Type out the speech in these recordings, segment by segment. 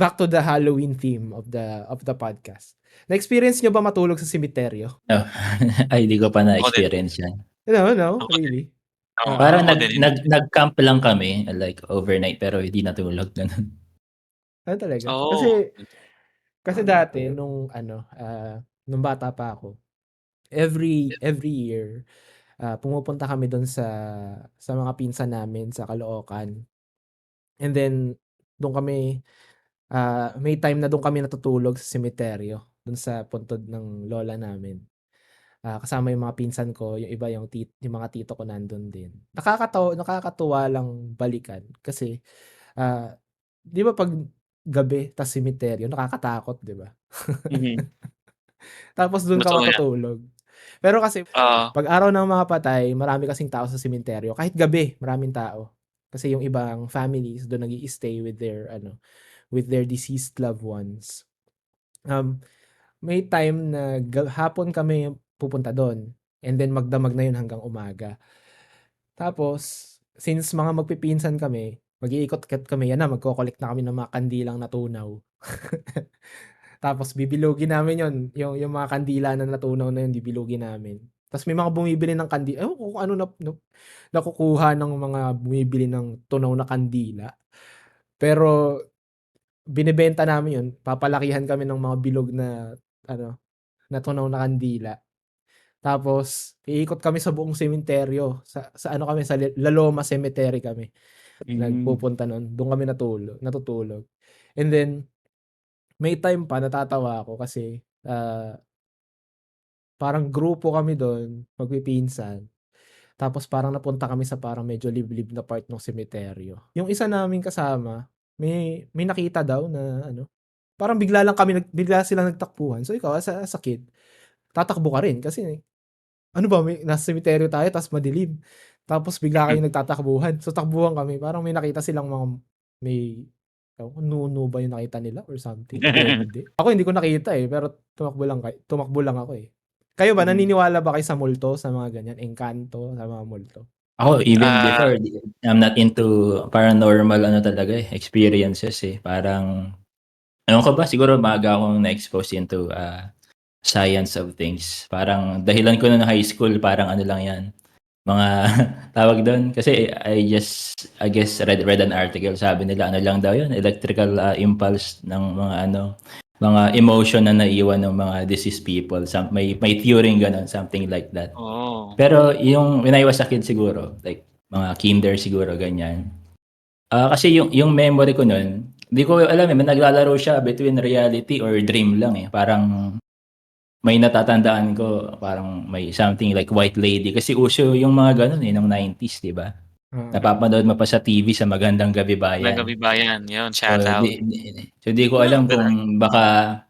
back to the Halloween theme of the podcast. Na-experience nyo ba matulog sa semeteryo? Oh, ay di ko pa Ako din. na-experience yan. No, Ako din. really? Oo, Parang ako din. nag-camp lang kami like overnight pero hindi natulog ganun. Talaga? Oo. Kasi dati nung nung bata pa ako, every year pumupunta kami doon sa mga pinsan namin sa Caloocan. And then doon kami may time na doon kami natutulog sa semeteryo, doon sa puntod ng lola namin. Kasama yung mga pinsan ko, yung iba yung mga tito ko nandun din. Nakakatuwa lang balikan kasi 'di ba 'pag gabi tas semeteryo nakakatakot, 'di ba? Tapos dun ka Totoo yan. matutulog. Pero kasi Oo. 'pag araw ng mga patay, marami kasing tao sa sementeryo. Kahit gabi, maraming tao. Kasi yung ibang families dun nag-i-stay with their deceased loved ones. May time na hapon kami pupunta dun and then magdamag na yun hanggang umaga. Tapos since mga magpipinsan kami, mag-iikot-ikot kami, yan na magko-collect na kami ng mga kandilang natunaw. Tapos bibilugin namin yun, yung mga kandila na natunaw na yun, bibilugin namin. Tapos may mga bumibili ng kandila, ewan ko kung ano nakukuha ng mga bumibili ng tunaw na kandila. Pero binebenta namin yun, papalakihan kami ng mga bilog na na tunaw na kandila. Tapos iikot kami sa buong sementeryo, sa kami, sa La Loma Cemetery kami nagpupunta nun. Doon kami natutulog. And then may time pa natatawa ako kasi parang grupo kami doon, magpipinsan. Tapos parang napunta kami sa parang medyo liblib na part ng semeteryo. Yung isa naming kasama, may nakita daw na parang bigla silang nagtakbuhan. So ikaw as a kid, tatakbo ka rin kasi ano ba, nasa semeteryo tayo tapos madilim. Tapos bigla kayong nagtatakbuhan. So takbuhan kami. Parang may nakita silang may ewan ko, nuno ba yung nakita nila or something? Duwende. Ako hindi ko nakita pero tumakbo lang ako eh. Kayo ba, naniniwala ba kayo sa multo, sa mga ganyan, engkanto, sa mga multo? Ako even before, I'm not into paranormal talaga experiences Parang ewan ko ba, siguro maaga akong na-expose into science of things. Parang dahilan ko na high school, parang ano lang yan. Mga tawag doon. Kasi I guess read an article. Sabi nila ano lang daw yun, electrical impulse ng mga emotion na naiwan ng mga deceased people. May theory ganun, something like that. Oh. Pero yung when I was a kid siguro, like mga kinder siguro, ganyan. Kasi yung memory ko nun, hindi ko alam naglalaro siya between reality or dream lang Parang may natatandaan ko, parang may something like White Lady. Kasi uso yung mga ganun ng 90s, di ba? Napapanood mo pa sa TV sa Magandang Gabi Bayan. Magandang Gabi Bayan, yun, So, shout out. di ko alam kung baka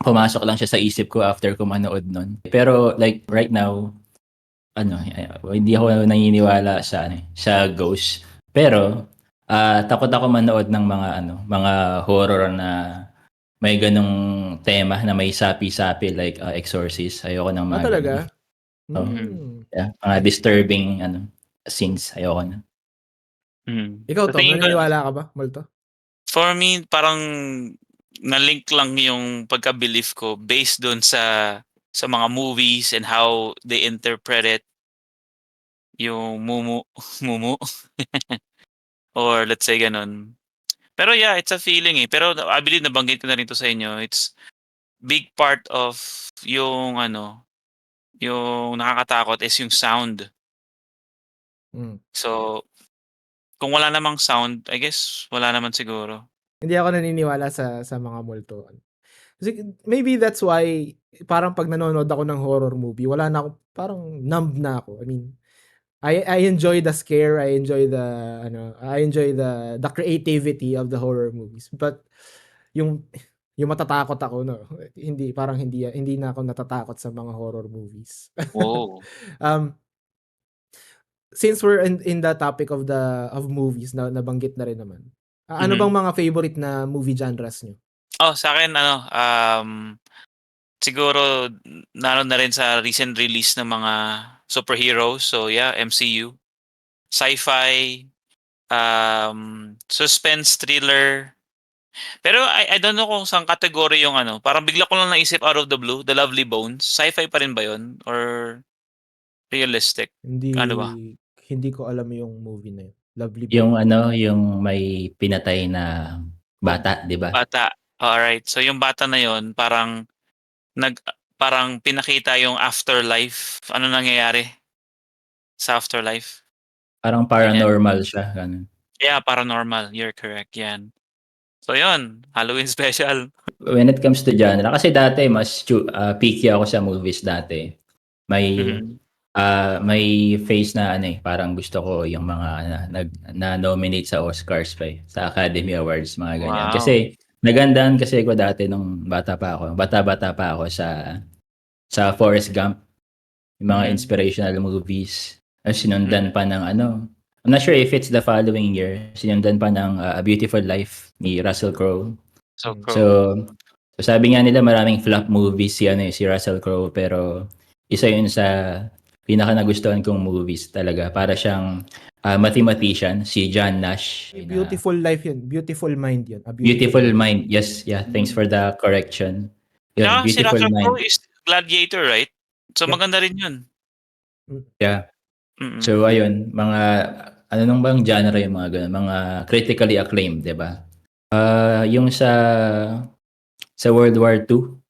pumasok lang siya sa isip ko after ko manood nun. Pero like right now, hindi ako naniniwala sa ghost. Pero takot ako manood ng mga horror na may ganong tema na may sapi-sapi like Exorcist. Ayoko ng mga Talaga? mga disturbing scenes. Ayoko na. Ikaw, Tom, naniniwala ka ba, multo? For me, parang na-link lang yung pagka-belief ko based doon sa mga movies and how they interpret it. Yung mumu or let's say ganun. Pero yeah, it's a feeling Pero I believe nabanggit ko na rin to sa inyo. It's big part of yung yung nakakatakot is yung sound. So, kung wala namang sound, I guess wala naman siguro. Hindi ako naniniwala sa mga multo. Kasi maybe that's why parang pag nanonood ako ng horror movie, wala na ako, parang numb na ako. I mean, I enjoy the scare, I enjoy the creativity of the horror movies. But yung matatakot ako, hindi na ako natatakot sa mga horror movies. Wow. Since we're in the topic of movies na nabanggit na rin naman. Ano bang mga favorite na movie genres niyo? Sa akin siguro na rin sa recent release ng mga superheroes. So yeah, MCU, sci-fi, suspense, thriller, Pero I don't know kung saang category yung ano, parang bigla ko lang naisip out of the blue, The Lovely Bones. Sci-fi pa rin ba yun or realistic? Hindi Ano ba? hindi ko alam yung movie na yun. Lovely Yung Bones. ano, yung may pinatay na bata, 'di ba? Bata. Alright. So yung bata na yun parang pinakita yung afterlife. Ano nangyayari sa afterlife? Parang Ganyan. paranormal siya, gano'n. Yeah, paranormal. You're correct. Yan. So yun, Halloween special. When it comes to genre, kasi dati mas picky ako sa movies dati. May Mhm. may phase na ano, parang gusto ko yung mga na-nominate sa Oscars pa, sa Academy Awards, mga ganyan. Wow. Kasi nagandaan kasi ko dati nung bata-bata pa ako sa Forrest Gump, yung mga Mhm. inspirational movies. Sinundan pa ng ano, I'm not sure if it's the following year, sinundan pa ng A Beautiful Life ni Russell Crowe. So Mm. So, sabi nga nila maraming flop movies si Russell Crowe, pero isa yun sa pinaka nagustuhan kong movies talaga. Para siyang mathematician, si John Nash. Beautiful Life yun. Beautiful Mind yun. A Beautiful Mind. Yes, yeah. Thanks Mm. for the correction. Yun, Tsaka si Beautiful Russell Crowe Mind. is Gladiator, right? So Yep. maganda rin yun. Mm. Yeah. Mm. So, ayun, mga ano nung bang genre yung mga ganun, mga critically acclaimed, 'di ba? Yung sa World War II,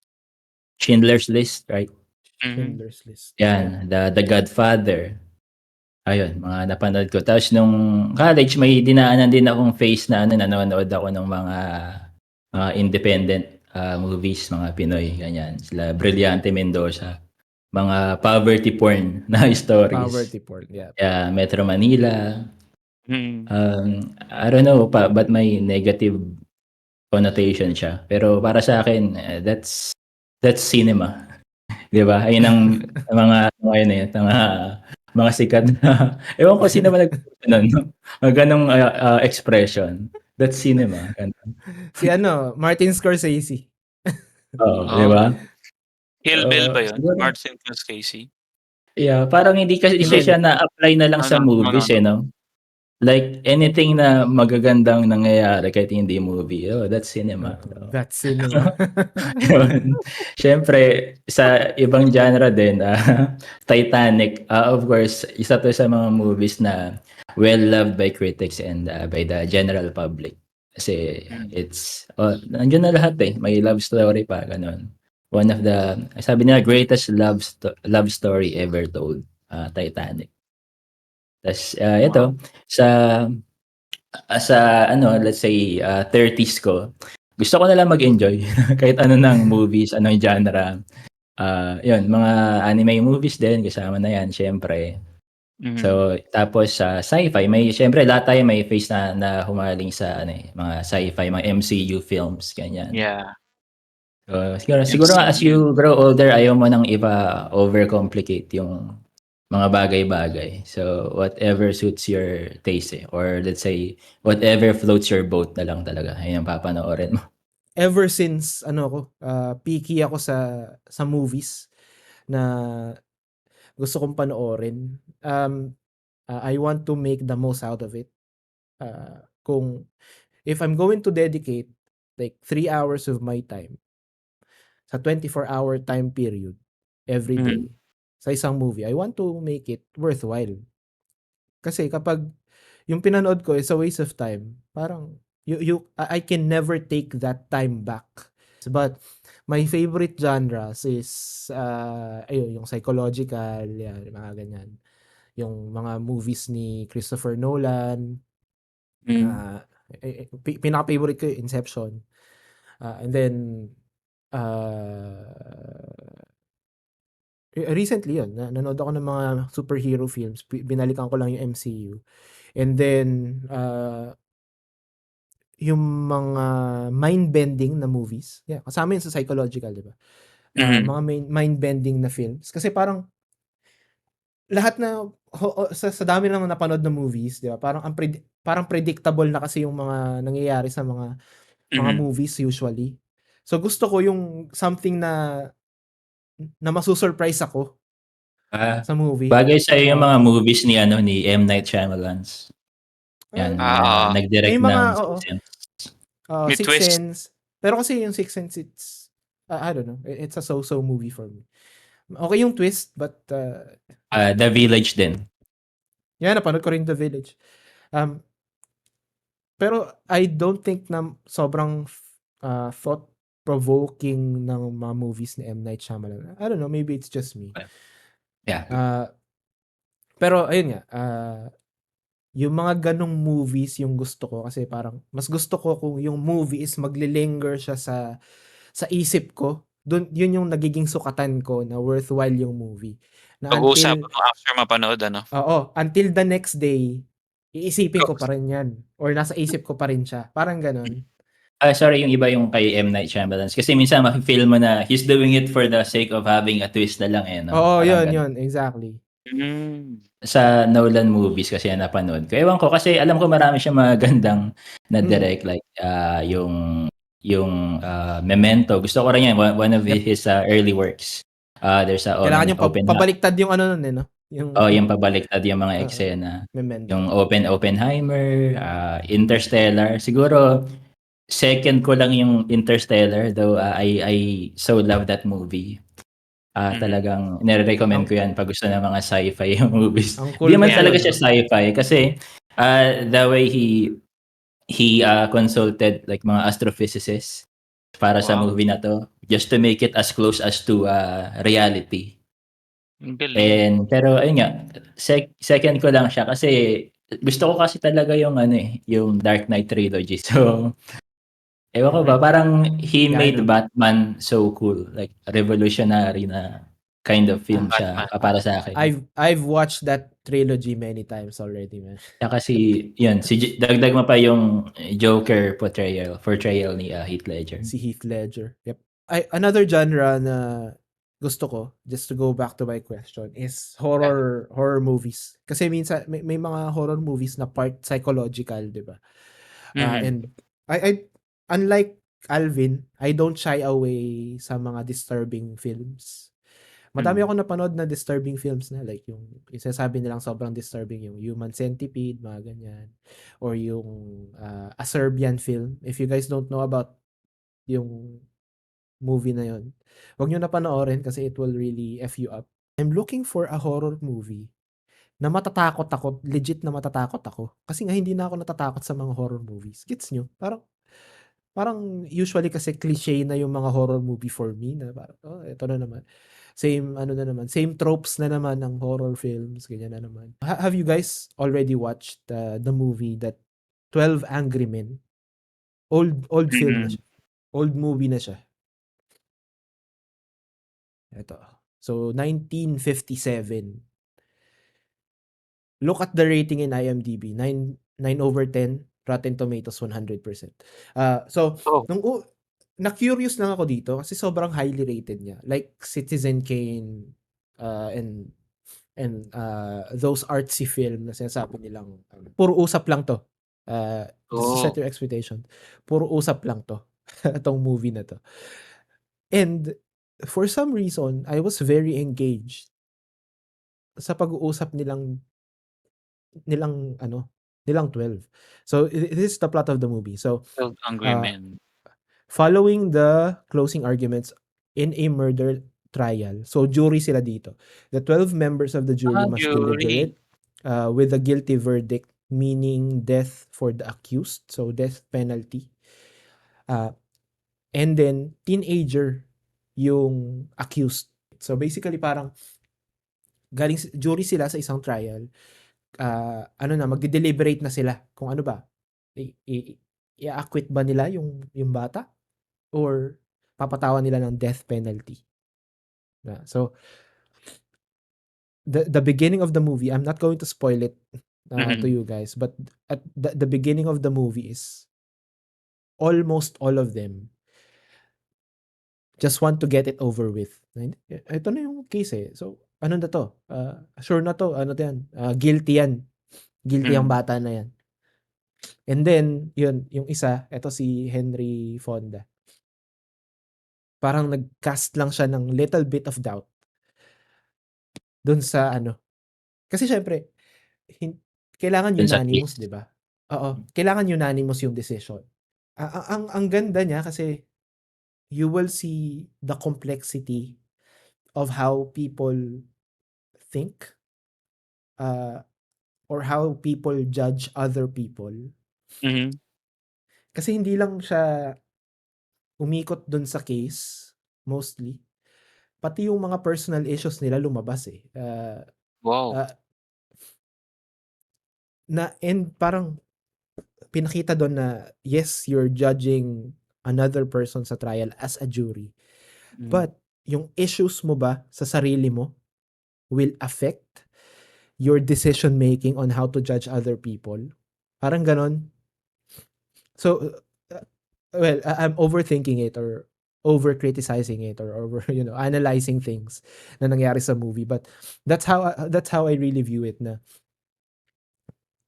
Schindler's List, right? Mhm. Schindler's List. Yan, The Godfather. Ayun, mga napanood ko. Tapos nung college, may dinaanan din akong phase na ano, nanonood ako ng mga independent movies, mga Pinoy, ganyan. Sila Brillante Mendoza. Mga poverty porn na stories. Poverty porn. Yeah. Yeah, Metro Manila. Mm. I don't know but may negative connotation siya. Pero para sa akin, that's cinema. 'Di ba? Ayun ang mga ngayon eh, mga sikat na ewan ko sino ba nag-gano'n, no? Mga gano'ng expression. That's cinema, gano'n. Si ano, Martin Scorsese. Oo, 'di Oh, ba? Kill Bill ba yun? Siguro Martin Scorsese? yeah, parang hindi kasi Hindi. siya na-apply na lang sa movies, No. eh, 'no? Like anything na magagandang nangyayari kahit hindi movie, oh, that's cinema. So, That's cinema. yun. Siyempre sa ibang genre din, Titanic, of course, isa 'to sa mga movies na well-loved by critics and by the general public. Kasi it's nandiyan na lahat, eh, may love story pa, gano'n. One of the sabi nila greatest love story ever told, Titanic. Tas, ito Wow. sa ano, let's say, 30s ko, gusto ko na lang mag-enjoy kahit ano ng movies, anong genre. Yun, mga anime movies din, kasama na yan, syempre. Mhm. So, tapos sa sci-fi, syempre lahat tayo may face na humaling sa ano, mga sci-fi, mga MCU films, ganyan. Yeah. Siguro as MCU. you grow older, ayaw mo nang overcomplicate yung mga bagay-bagay. So, whatever suits your taste, eh, or let's say, whatever floats your boat na lang talaga, yun ang papanoorin mo. Ever since ano ako, picky ako sa movies na gusto kong panoorin. I want to make the most out of it. If I'm going to dedicate like 3 hours of my time sa 24-hour time period every Mhm. day sa isang movie, I want to make it worthwhile. Kasi kapag yung pinanood ko is a waste of time, parang I can never take that time back. But my favorite genres is ayun, yung psychological, yan, mga ganyan. Yung mga movies ni Christopher Nolan, Mm. pinaka-favorite ko yung Inception. And then uh, recently yun, nanood ako ng mga superhero films. Binalikan ko lang yung MCU. And then yung mga mind-bending na movies, yeah, kasama yun sa psychological, di ba? Mhm. Mga mind-bending na films. Kasi parang lahat na sa dami lang napanood na movies, di ba? Parang predictable na kasi yung mga nangyayari sa mga Mhm. movies usually. So gusto ko yung something na masu-surprise ako sa movie. Bagay sa'yo yung Oo. mga movies ni M. Night Shyamalan. Yan, Ah, mga Oo. may nag-direct mga ng oo. Sixth Sense. May Sixth twist. Sense. Pero kasi yung Sixth Sense, I don't know, it's a so-so movie for me. Okay yung twist, but The Village din. napanood ko rin The Village. Pero I don't think na sobrang thought-provoking ng mga movies ni M. Night Shyamalan. I don't know, maybe it's just me. Yeah. Pero ayun nga, yung mga ganong movies yung gusto ko kasi parang mas gusto ko kung yung movie is magle-linger siya sa isip ko. Yun yung nagiging sukatan ko na worthwhile yung movie. Na Pag-uusapan until mo after mapanood, ano? until the next day, iisipin ko pa rin yan or nasa isip ko pa rin siya. Parang ganon. Sorry, yung iba yung kay M. Night Shyamalan. Kasi minsan mafe-feel mo na he's doing it for the sake of having a twist na lang no? Oo, Parang yun, ganun. exactly. Sa Nolan movies kasi yan napanood ko. Ewan ko kasi alam ko marami siyang magandang na direct like yung Memento. Gusto ko rin yan, one of his early works. There's a Kailangan yung open pabaliktad yung ano nun no? yung pabaliktad yung mga eksena. Memento. Yung Oppenheimer, Interstellar. Siguro second ko lang yung Interstellar though I so love that movie. Talagang nire-recommend ko yan pag gusto ng mga sci-fi movies. Ang cool Hindi man niya, talaga no? siya sci-fi kasi the way he consulted like mga astrophysicists para sa Wow. movie na to just to make it as close as to reality. Ang galing. Pero ayun nga, second ko lang siya kasi gusto ko kasi talaga yung yung Dark Knight trilogy. So ewan ko ba, parang he Yeah, I made know. Batman so cool, like revolutionary na kind of film siya para sa akin. I've watched that trilogy many times already, man. Kasi yun, dagdag mo pa yung Joker portrayal ni Heath Ledger. Si Heath Ledger. Yep. Another genre na gusto ko, just to go back to my question, is horror movies. Kasi minsan may mga horror movies na part psychological, 'di ba? And I unlike Alvin, I don't shy away sa mga disturbing films. Madami ako napanood na disturbing films na like yung isasabi nilang sobrang disturbing yung Human Centipede, mga ganyan. Or yung a Serbian film. If you guys don't know about yung movie na yun, huwag nyo na panoorin kasi it will really F you up. I'm looking for a horror movie na matatakot ako, legit na matatakot ako. Kasi nga hindi na ako natatakot sa mga horror movies. Gets nyo? Parang usually kasi cliche na yung mga horror movie for me na parang, ito na naman. Same same tropes na naman ng horror films, ganyan na naman. Have you guys already watched the movie that 12 Angry Men? Old film na siya. Old movie na siya. Ito. So 1957. Look at the rating in IMDb. 9/10, Rotten Tomatoes 100%. Na-curious lang ako dito kasi sobrang highly rated niya. Like Citizen Kane and those artsy film na sinasabi nilang puro usap lang to. Just to set your expectation. Puro usap lang to. Itong movie na to. And for some reason, I was very engaged sa pag-uusap nilang 12. So this is the plot of the movie. So 12 Angry Men. Following the closing arguments in a murder trial. So jury sila dito. The 12 members of the jury must deliberate with a guilty verdict, meaning death for the accused. So death penalty. And then teenager yung accused. So basically parang galing jury sila sa isang trial. Magde-deliberate na sila kung ano ba. I-acquit ba nila yung bata or papatawan nila ng death penalty. So the beginning of the movie, I'm not going to spoil it to you guys, but at the beginning of the movie is almost all of them just want to get it over with. Ito na yung case eh. So ano na to? Sure na to. Ano to yan? Guilty yan. Guilty ang bata na yan. And then, yun, yung isa, ito si Henry Fonda. Parang nag-cast lang siya ng little bit of doubt dun sa Kasi syempre, kailangan unanimous, di ba? Oo. Kailangan unanimous yung decision. ang ganda niya kasi you will see the complexity of how people think, or how people judge other people. Mhm. Kasi hindi lang siya umikot dun sa case, mostly. Pati yung mga personal issues nila lumabas eh. Wow. And parang pinakita doon na yes, you're judging another person sa trial as a jury. Mm. But yung issues mo ba sa sarili mo will affect your decision making on how to judge other people. Parang ganon. So, I'm overthinking it or over criticizing it or over analyzing things na nangyari sa movie, but that's how I really view it, na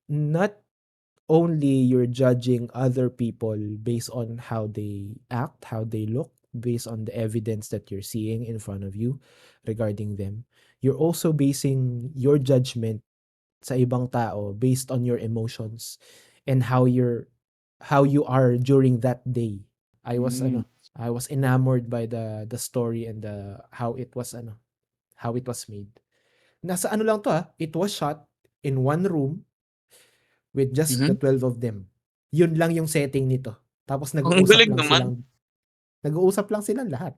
not only you're judging other people based on how they act, how they look, based on the evidence that you're seeing in front of you regarding them. You're also basing your judgment sa ibang tao based on your emotions and how you are during that day. I was Mm. I was enamored by the story and how it was made. Nasa lang to it was shot in one room with just the Mhm. 12 of them. Yun lang yung setting nito. Tapos Ang galing naman. nag-uusap lang silang lahat.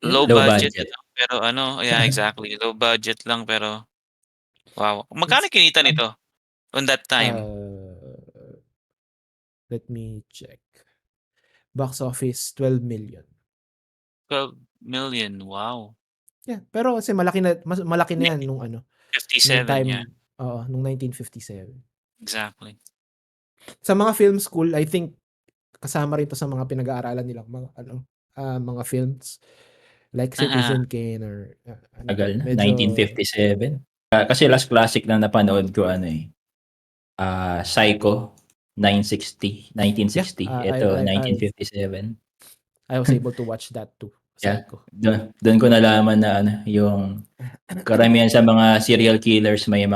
Yun Low lang. Low budget budget. pero yeah, exactly. Low budget lang pero wow. Magkano It's kinita nito on that time? Let me check. Box office 12 million. 12 million. Wow. Yeah, pero kasi malaki na yan nung 57, yeah. nung 1957. Exactly. Sa mga film school, I think kasama rin to sa mga pinag-aaralan nilang mga films like Citizen Kane or Tagal na, medyo 1957. Kasi last classic na napanood ko Psycho, 1960. Ito, 1957. I was able to watch that too. Yeah. Psycho. Doon ko nalaman na yung karamihan sa mga serial killers may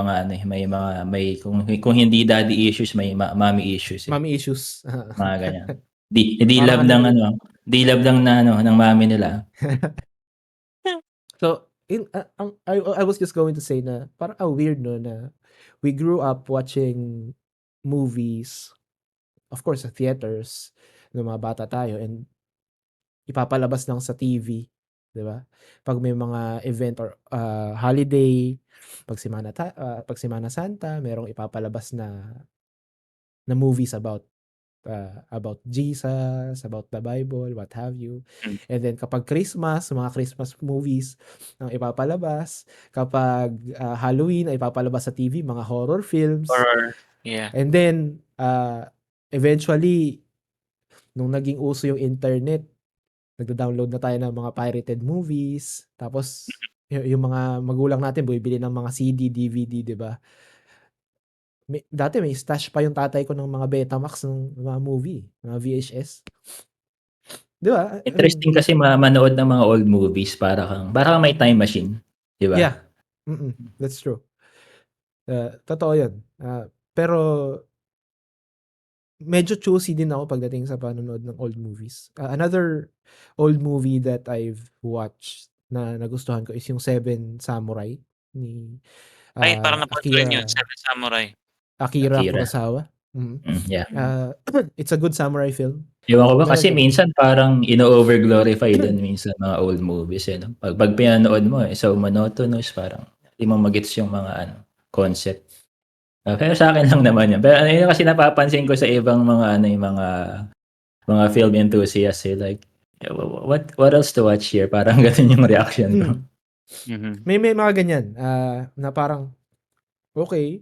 kung hindi daddy issues, may mommy issues. Mommy issues. Mga ganyan. Di Parang love ng di love lang na ng mommy nila. So, I was just going to say na parang weird no na we grew up watching movies, of course, sa theaters nung mga bata tayo, and ipapalabas lang sa TV, 'di ba? Pag may mga event or holiday, pag Semana Santa, merong ipapalabas na movies about Jesus, about the Bible, what have you. Mm. And then kapag Christmas, mga Christmas movies ang ipapalabas. Kapag Halloween, ay ipapalabas sa TV, mga horror films. Horror. Yeah. And then, eventually, nung naging uso yung internet, nagda-download na tayo ng mga pirated movies. Tapos, yung mga magulang natin, bumibili ng mga CD, DVD, di ba? Dati may stash pa yung tatay ko ng mga Betamax ng mga movie, mga VHS. Di ba? Interesting kasi manood ng mga old movies para kang may time machine, di ba? Yeah. That's true. Totoo 'yun. Pero medyo choosy din ako pagdating sa panonood ng old movies. Another old movie that I've watched na nagustuhan ko is yung Seven Samurai ni Ay, parang napanood ko rin yun, Seven Samurai. Akira Kurosawa. Yeah. It's a good samurai film. Ewan ko ba kasi minsan parang ino-overglorify din minsan mga old movies no? Pag pinanood mo so monotonous, parang hindi mo magets yung mga concept. Pero sa akin lang naman yun. Pero yun kasi napapansin ko sa ibang mga yung mga film enthusiasts like what else to watch here? Parang ganun yung reaction ko. May mga ganyan na parang okay,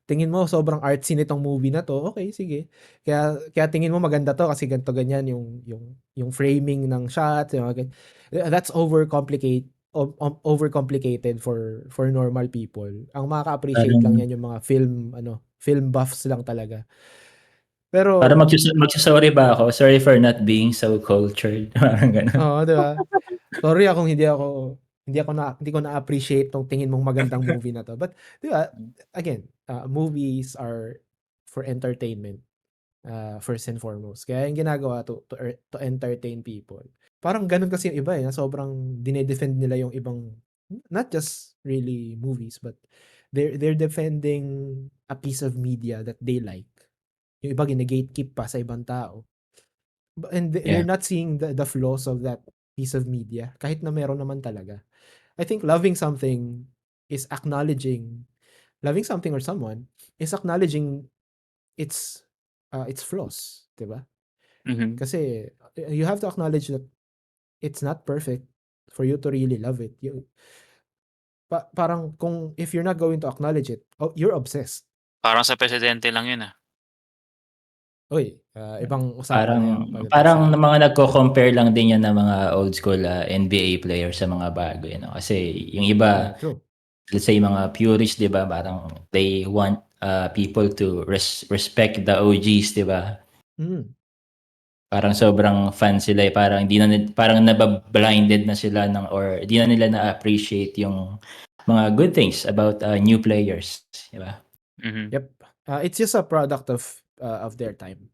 tingin mo sobrang artsy nitong movie na to, okay, sige. Kaya tingin mo maganda to kasi ganito ganyan yung framing ng shots, that's overcomplicated for normal people. Ang makaka-appreciate lang yan yung mga film buffs lang talaga. Pero para magsasorry ba ako? Sorry for not being so cultured. Parang ganun. Oo, di ba? Sorry kung hindi ko na-appreciate tong tingin mong magandang movie na to. But, di ba, again, movies are for entertainment. first and foremost. Kaya yung ginagawa to entertain people. Parang ganun kasi yung iba na sobrang dinedefend nila yung ibang, not just really movies, but they're defending a piece of media that they like. Yung iba gine-gatekeep pa sa ibang tao. And they're Yeah. not seeing the flaws of that piece of media, kahit na meron naman talaga. I think loving something or someone is acknowledging its flaws, 'di ba? Mhm. Kasi you have to acknowledge that it's not perfect for you to really love it. Parang kung if you're not going to acknowledge it, you're obsessed. Parang sa presidente lang yun, Uy, ibang usapan na 'yan Parang pagdating sa mga nagko-compare lang din yan ng mga old school NBA players sa mga bago, Kasi yung iba, true. let's say mga purists, 'di ba? Parang they want people to respect the OGs, 'di ba? Mm. Parang sobrang fan sila, parang parang nabablinded na sila or di na nila na-appreciate yung mga good things about new players, 'di ba? Mhm. Yep. It's just a product of their time.